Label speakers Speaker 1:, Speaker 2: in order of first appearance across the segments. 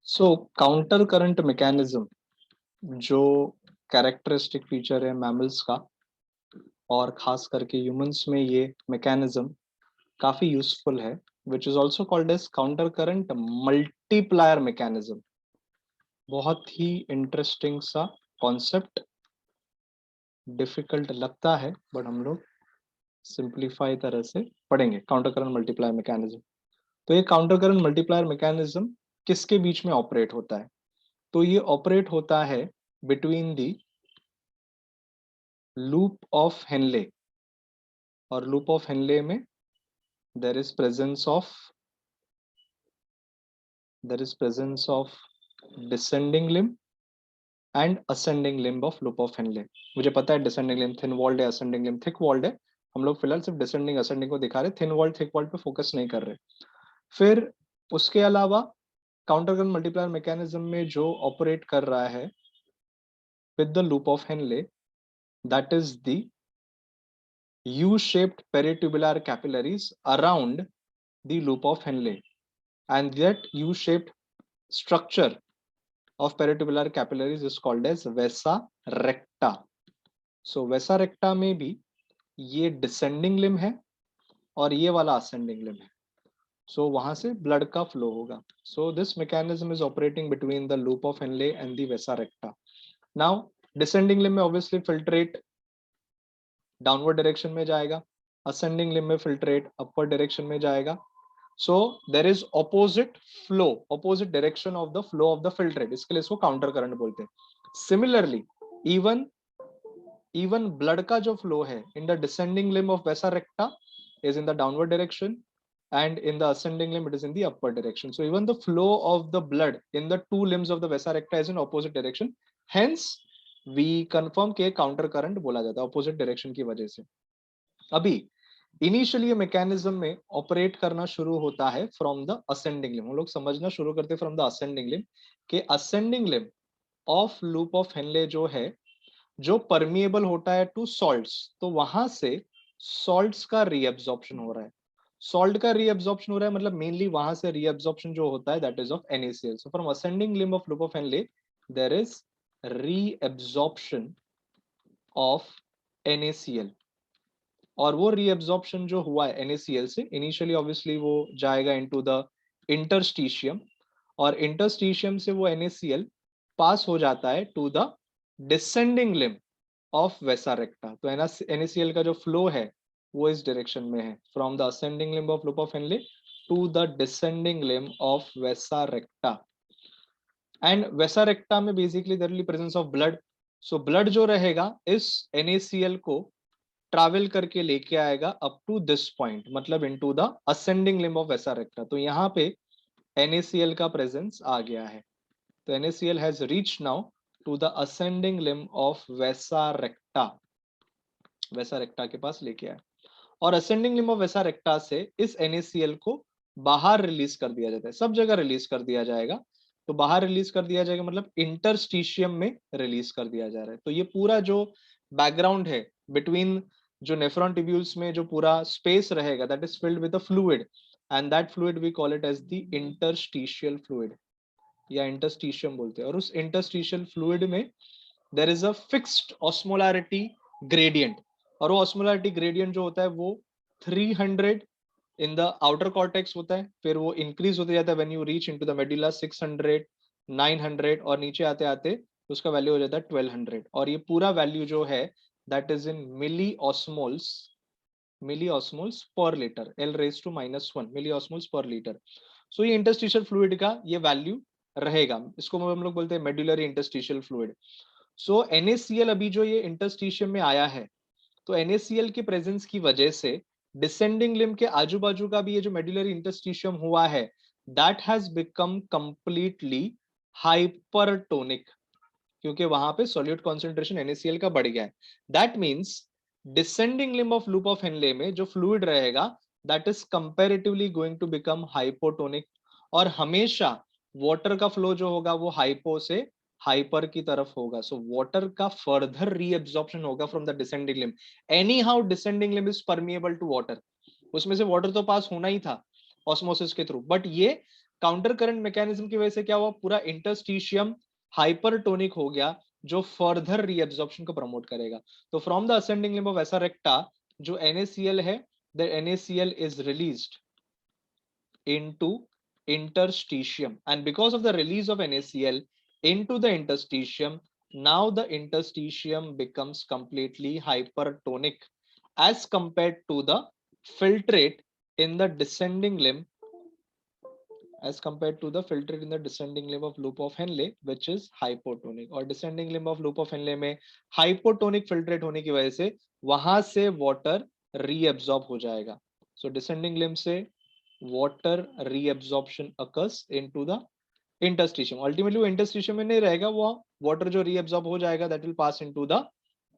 Speaker 1: सो counter current mechanism जो characteristic feature है mammals का और खास करके ह्यूमंस में ये मैकेनिज्म काफी यूजफुल है which is also called as counter current multiplier mechanism. बहुत ही इंटरेस्टिंग सा कॉन्सेप्ट, डिफिकल्ट लगता है बट हम लोग सिंप्लीफाई तरह से पढ़ेंगे। काउंटर करंट मल्टीप्लायर मैकेनिज्म, तो ये काउंटर करंट मल्टीप्लायर मैकेनिज्म किसके बीच में ऑपरेट होता है? तो ये ऑपरेट होता है between the loop of Henley, और लूप ऑफ हेनले में there is presence of descending limb and ascending limb of loop of Henley. मुझे पता है डिसेंडिंग लिम्ब थिन वॉल्ड है, असेंडिंग लिम्ब थिक वॉल्ड है। हम लोग फिलहाल सिर्फ डिसेंडिंग असेंडिंग को दिखा रहे, थिन वॉल्ड थिक वॉल्ड पे फोकस नहीं कर रहे। फिर उसके अलावा काउंटर करंट मल्टीप्लायर मैकेनिज्म में जो ऑपरेट कर रहा है with the loop of Henley, that is the U-shaped peritubular capillaries around the loop of Henle, and that U-shaped structure of peritubular capillaries is called as vasa recta. So vasa recta में भी ये descending limb है और ये वाला ascending limb है, so वहां से blood का flow होगा. So this mechanism is operating between the loop of Henle and the vasa recta. Now descending limb में obviously filtrate डाउनवर्ड डायरेक्शन में जाएगा, असेंडिंग लिम्ब में फिल्ट्रेट अपवर्ड डायरेक्शन में जाएगा. So there is opposite flow, opposite direction of the flow of the filtrate, इसके लिए इसको counter current बोलते हैं. सिमिलरली इवन ब्लड का जो फ्लो है in the descending limb of vasa recta is in the downward direction, and in the ascending limb it is in the upward direction. So even the flow of the blood in the two limbs of the vasa recta is in opposite direction, hence we confirm के counter current बोला जाता है opposite direction की वजह से. अभी initially ये mechanism में ऑपरेट करना शुरू होता है फ्रॉम द असेंडिंग लिम्ब. हम लोग समझना शुरू करते हैं फ्रॉम द असेंडिंग लिम्ब के ascending limb of loop of Henley जो है, जो परमिएबल होता है टू सॉल्ट्स, तो वहां से सॉल्ट्स का रीअब्जॉर्प्शन हो रहा है. सॉल्ट का रीअब्जॉर्प्शन हो रहा है मतलब मेनली वहां से रीअब्जॉर्प्शन जो होता है that is of NaCl. So from ascending limb of loop of Henle there is reabsorption of NaCl, और वो रीअब्जॉर्प्शन जो हुआ है NaCl से इनिशियली ऑब्वियसली वो जाएगा इनटू द इंटरस्टिशियम, और इंटरस्टिशियम से वो NaCl पास हो जाता है to the descending limb of vasa recta. तो NaCl का जो फ्लो है वो इस डायरेक्शन में है, from the ascending limb of loop of Henle to the descending limb of vasa recta. And vasa recta में basically there will be presence of blood. So blood जो रहेगा इस NaCl को ट्रैवल करके लेके आएगा अप टू दिस पॉइंट, मतलब into the ascending limb of vasa recta. तो यहाँ पे NaCl का प्रेजेंस आ गया है. तो NaCl has reached now to the ascending limb of vasa recta, vasa recta के पास लेके आए, और ascending limb of vasa recta से इस NaCl को बाहर रिलीज कर दिया जाता है. सब जगह रिलीज कर दिया जाएगा. तो बाहर रिलीज कर दिया जाएगा मतलब इंटरस्टिशियम में रिलीज कर दिया जा रहा है. तो ये पूरा जो बैकग्राउंड है बिटवीन जो नेफ्रॉन ट्यूब्यूल्स में जो पूरा स्पेस रहेगा that is filled with a fluid, and that fluid we call it as the interstitial fluid या इंटरस्टिशियम बोलते हैं. और उस इंटरस्टिशियल फ्लूइड में there is a fixed osmolarity gradient, और वो ऑस्मोलैरिटी ग्रेडियंट जो होता है वो 300 इन द आउटर कॉर्टेक्स होता है, फिर वो इंक्रीज होते जाता है when you reach into the medulla 600 900, और नीचे आते आते उसका वैल्यू हो जाता है 1200. और ये पूरा वैल्यू जो है that is in milli osmoles per litre, L⁻⁻1 milli osmoles per litre. So ये इंटरस्टिशियल फ्लूइड का ये वैल्यू रहेगा, इसको हम लोग बोलते हैं मेडुलरी इंटरस्टिशियल फ्लूइड. सो NaCl अभी जो ये इंटरस्टिशियम में आया है, तो NaCl की प्रेजेंस की वजह से डिसेंडिंग लिम्ब के आजू बाजू का भी ये जो मेडुलरी इंटरस्टिशियम हुआ है that has become completely hypertonic, क्योंकि वहां पे सॉल्यूट कॉन्सेंट्रेशन NaCl का बढ़ गया है. That means descending limb of loop of Henle में जो फ्लूइड रहेगा that is comparatively going to become hypotonic, और हमेशा वाटर का फ्लो जो होगा वो हाइपो से हाइपर की तरफ होगा. सो वाटर का फर्दर रीअब्जॉर्प्शन होगा from the descending limb. Anyhow descending limb is permeable to water, उसमें से वाटर तो पास होना ही था ऑस्मोसिस के थ्रू, बट ये काउंटर करंट मैकेनिज्म की वजह से क्या हुआ, पूरा इंटरस्टिशियम हाइपरटोनिक हो गया, जो फर्दर रीअब्जॉर्प्शन को प्रमोट करेगा। तो from the ascending limb of vasa recta जो NaCl है, the NaCl is released into interstitium, and because of the release of NaCl into the interstitium, now the interstitium becomes completely hypertonic as compared to the filtrate in the descending limb, as compared to the filtrate in the descending limb of loop of Henle, which is hypotonic। और descending limb of loop of Henle में hypotonic filtrate होने की वजह से वहां से water reabsorb हो जाएगा। So descending limb से water reabsorption occurs into the interstitium। Ultimately वो interstitium में नहीं रहेगा, वो water जो reabsorb हो जाएगा that will pass into the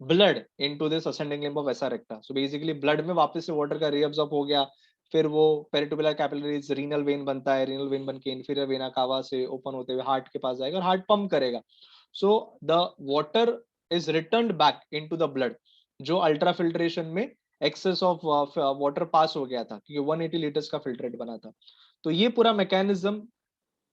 Speaker 1: blood into this ascending limb of vasa recta। So basically blood में वापस से water का reabsorb हो गया, फिर वो पेरिटुबुलर कैपिलरीज रीनल वेन बनता है, रीनल वेन बन के इंफीरियर वेना कावा से ओपन होते हुए हार्ट के पास जाएगा और हार्ट पंप करेगा। So the water is returned back into the blood, जो अल्ट्रा फिल्ट्रेशन में एक्सेस ऑफ वाटर पास हो गया था क्योंकि 180 लीटर्स का फिल्ट्रेट बना था। तो ये पूरा मैकेनिज्म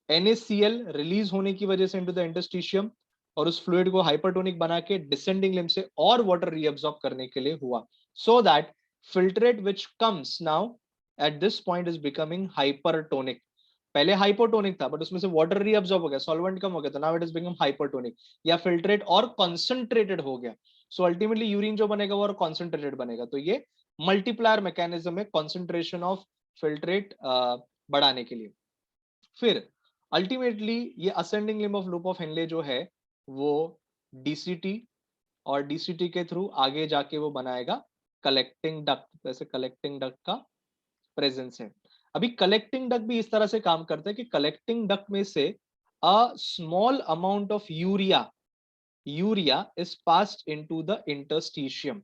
Speaker 1: NaCl रिलीज होने की वजह से इनटू द इंटरस्टिशियम और उस फ्लूइड को हाइपरटोनिक बना के डिसेंडिंग लिम्ब से और वाटर रीअब्सॉर्ब करने के लिए हुआ, सो that filtrate which comes now at this point is becoming hypertonic. पहले हाइपोटोनिक था बट उसमें से वाटर रीअब्सॉर्ब हो गया, सॉल्वेंट कम हो गया, तो now it is become hypertonic या फिल्ट्रेट और कंसंट्रेटेड हो गया। सो अल्टीमेटली यूरिन जो बनेगा वो और कंसंट्रेटेड बनेगा। तो ये मल्टीप्लायर मैकेनिज्म है कंसंट्रेशन ऑफ फिल्ट्रेट बढ़ाने के लिए। फिर अल्टीमेटली ये ascending limb of loop of Henley जो है वो डीसीटी, और डीसीटी के थ्रू आगे जाके वो बनाएगा कलेक्टिंग डक्ट। जैसे कलेक्टिंग डक्ट का प्रेजेंस है। अभी कलेक्टिंग डक्ट भी इस तरह से काम करता है कि कलेक्टिंग डक्ट में से a small amount of urea is passed into the interstitium.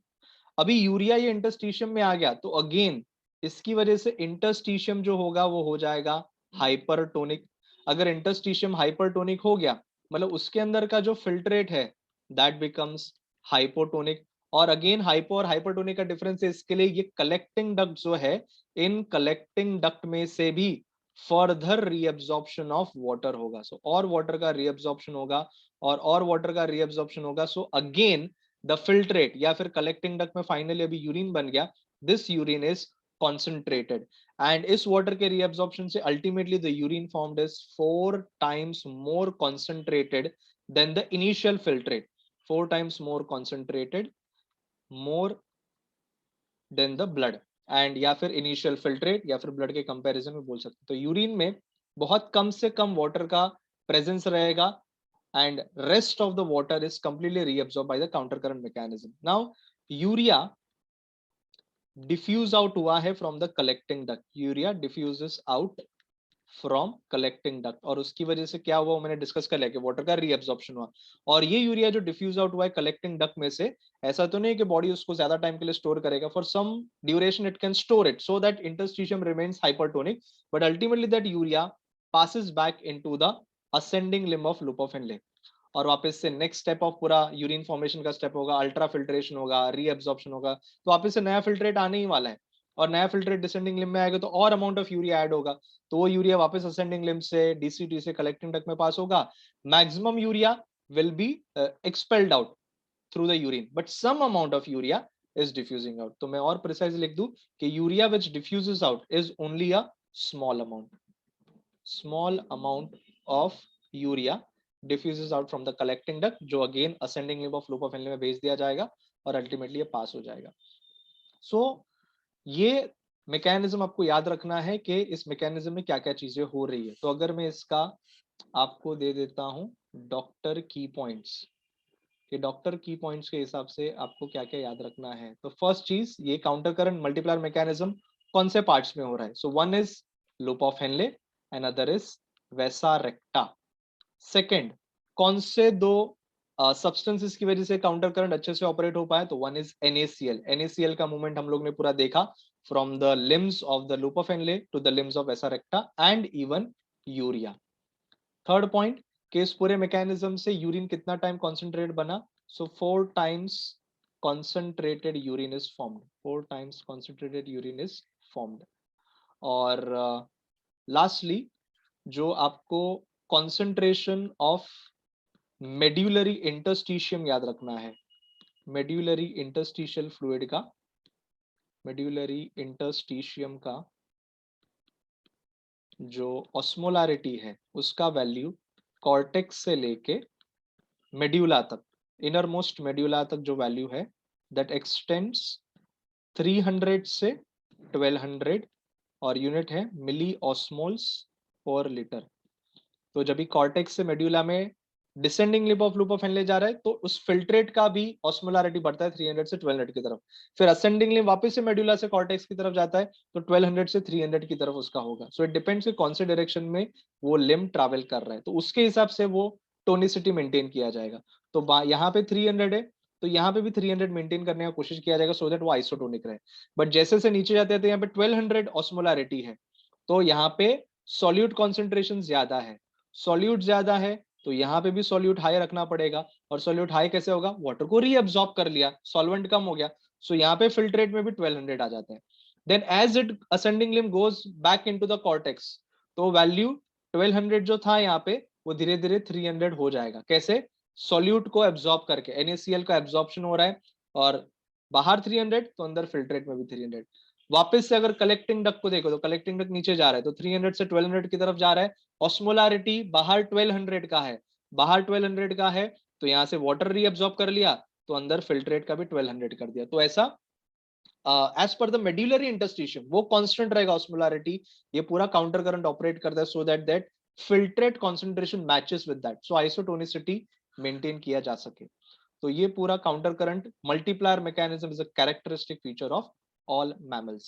Speaker 1: अभी यूरिया ये इंटरस्टिशियम में आ गया तो अगेन इसकी वजह से इंटरस्टिशियम जो होगा वो हो जाएगा हाइपरटोनिक। अगर इंटरस्टिशियम हाइपरटोनिक हो गया मतलब उसके अंदर का जो फिल्ट्रेट है दैट बिकम्स हाइपोटोनिक। और अगेन हाइपो और हाइपरटोनिक का डिफरेंस है, इसके लिए ये कलेक्टिंग डक्ट जो है, इन कलेक्टिंग डक्ट में से भी फर्दर रीअब्जॉर्प्शन ऑफ वाटर होगा। सो और वाटर का रीअब्जॉर्प्शन होगा और वाटर का रीअब्जॉर्प्शन होगा। सो अगेन द फिल्ट्रेट या फिर कलेक्टिंग डक्ट में फाइनली अभी यूरिन बन गया, this urine is concentrated and इस वाटर के रीअब्जॉर्प्शन से ultimately the urine formed is 4 times more concentrated than the initial filtrate, 4 times more concentrated more than the blood and या फिर initial filtrate या फिर ब्लड के कंपैरिजन में बोल सकते हैं। तो यूरिन में बहुत कम से कम वाटर का प्रेजेंस रहेगा and rest of the water is completely reabsorbed by the counter current mechanism। Now urea diffuse out हुआ है from the collecting duct, urea diffuses out from collecting duct और उसकी वजह से क्या हुआ मैंने डिस्कस कर लिया कि वाटर का रीअब्जॉर्प्शन हुआ। और ये यूरिया जो डिफ्यूज आउट हुआ है कलेक्टिंग डक्ट में से, ऐसा तो नहीं कि बॉडी उसको ज्यादा टाइम के लिए स्टोर करेगा, for some duration it can store it so that interstitium remains hypertonic, but ultimately that urea passes back into the ascending limb of loop of Henle और वापस से नेक्स्ट स्टेप ऑफ पूरा urine formation का step होगा, ultra filtration होगा, reabsorption होगा, तो वापस से नया फिल्ट्रेट आने ही वाला है और नया फिल्ट्रेट डिसेंडिंग लिम्ब में आएगा तो और अमाउंट ऑफ यूरिया ऐड होगा, तो वो यूरिया वापस असेंडिंग लिम्ब से डीसीटी से कलेक्टिंग डक्ट में पास होगा। Maximum urea will be expelled out through the urine but some amount of urea is diffusing out. तो मैं और प्रिसाइज लिख दूं कि urea which diffuses out is only a small amount of urea diffuses out from the collecting duct जो again ascending limb of loop of Henle में भेज दिया जाएगा और अल्टीमेटली ये पास हो जाएगा। सो ये मैकेनिज्म आपको याद रखना है कि इस मैकेनिज्म में क्या क्या चीजें हो रही है। तो अगर मैं इसका आपको दे देता हूं डॉक्टर की पॉइंट्स, कि डॉक्टर की पॉइंट्स के हिसाब से आपको क्या क्या याद रखना है। तो फर्स्ट चीज ये काउंटर करंट मल्टीप्लायर मैकेनिज्म कौन से पार्ट्स में हो रहा है। So one is loop of Henle, another is vasa recta. Second कौन से दो सब्सटेंसेस की वजह से काउंटर करंट अच्छे से ऑपरेट हो पाए, तो वन इज NaCl। NaCl का मूवमेंट हम लोग ने पूरा देखा from the limbs of the loop of Henle to the limbs of vasa recta and even urea. Third point कि इस पूरे मैकेनिज्म से यूरिन कितना टाइम कॉन्सेंट्रेट बना, सो 4 times concentrated urine is formed, 4 times concentrated urine is formed। और lastly जो आपको concentration of medullary interstitium याद रखना है। मेड्यूलरी इंटरस्टिशियल फ्लूइड का, मेड्यूलरी इंटरस्टिशियम का जो ऑस्मोलारिटी है उसका वैल्यू कॉर्टेक्स से लेके मेड्यूला तक, इनर मोस्ट मेड्यूला तक जो वैल्यू है दैट एक्सटेंड्स 300 से 1200 और यूनिट है मिली ऑस्मोल्स पर लीटर। तो जब भी कॉर्टेक्स से मेड्यूला में descending lip of loop of Henley जा रहा है तो उस फिल्ट्रेट का भी ऑस्मोलारिटी बढ़ता है 300 से 1200 की तरफ। फिर असेंडिंग लिप वापस से मेड्यूला से कॉर्टेक्स की तरफ जाता है तो 1200 से 300 की तरफ उसका होगा। सो इट डिपेंड्स कि कौन से डायरेक्शन में वो लिम ट्रैवल कर रहा है, तो उसके हिसाब से वो टोनिसिटी मेंटेन किया जाएगा। तो यहाँ पे 300 है तो यहाँ पे भी 300 मेंटेन करने का कोशिश किया जाएगा सो दैट वो आइसोटोनिक रहे। बट जैसे से नीचे जाते हैं तो यहाँ पे 1200 ऑस्मोलारिटी है, तो यहाँ पे सॉल्यूट कॉन्सेंट्रेशन ज्यादा है, सॉल्यूट ज्यादा है तो यहाँ पे भी सॉल्यूट हाई रखना पड़ेगा। और सॉल्यूट हाई कैसे होगा, वाटर को रीअब्सॉर्ब कर लिया, सॉल्वेंट कम हो गया, सो यहाँ पे फिल्ट्रेट में भी 1200 आ जाता है। Then as it ascending limb goes back into the cortex तो वैल्यू 1200 जो था यहाँ पे वो धीरे धीरे 300 हो जाएगा। कैसे, सॉल्यूट को एब्जॉर्ब करके, NaCl का एब्जॉर्प्शन हो रहा है और बाहर 300 तो अंदर फिल्ट्रेट में भी 300। वापस से अगर कलेक्टिंग डक्ट को देखो तो कलेक्टिंग डक्ट नीचे जा रहा है तो 300 से 1200 की तरफ जा रहा है। ऑस्मोलारिटी बाहर 1200 का है, बाहर 1200 का है तो यहाँ से वाटर रीअब्सॉर्ब कर लिया तो अंदर फिल्ट्रेट का भी 1200 कर दिया। तो ऐसा as per the medullary interstitium वो कांस्टेंट रहेगा ऑस्मोलारिटी, ये पूरा काउंटर करंट ऑपरेट करता है so that filtrate concentration matches with that, so isotonicity maintain किया जा सके। तो ये पूरा counter current multiplier mechanism is a characteristic feature of all mammals.